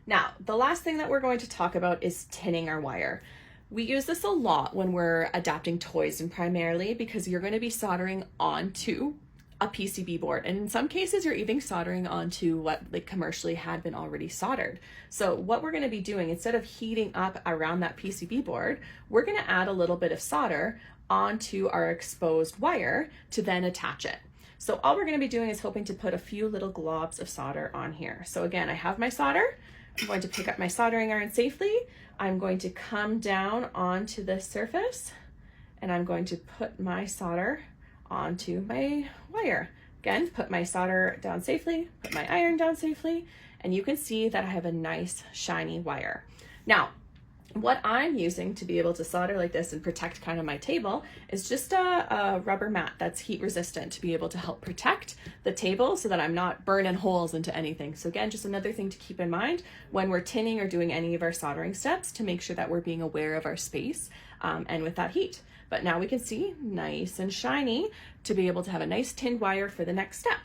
Now, the last thing that we're going to talk about is tinning our wire. We use this a lot when we're adapting toys, and primarily because you're going to be soldering onto a PCB board, and in some cases you're even soldering onto what like commercially had been already soldered. So what we're going to be doing, instead of heating up around that PCB board, we're going to add a little bit of solder onto our exposed wire to then attach it. So all we're going to be doing is hoping to put a few little globs of solder on here. So again, I have my solder. I'm going to pick up my soldering iron safely. I'm going to come down onto this surface, and I'm going to put my solder onto my wire. Again, put my solder down safely, put my iron down safely, and you can see that I have a nice shiny wire. Now, what I'm using to be able to solder like this and protect kind of my table is just a rubber mat that's heat resistant to be able to help protect the table so that I'm not burning holes into anything. So again, just another thing to keep in mind when we're tinning or doing any of our soldering steps, to make sure that we're being aware of our space and with that heat. But now we can see nice and shiny to be able to have a nice tinned wire for the next step.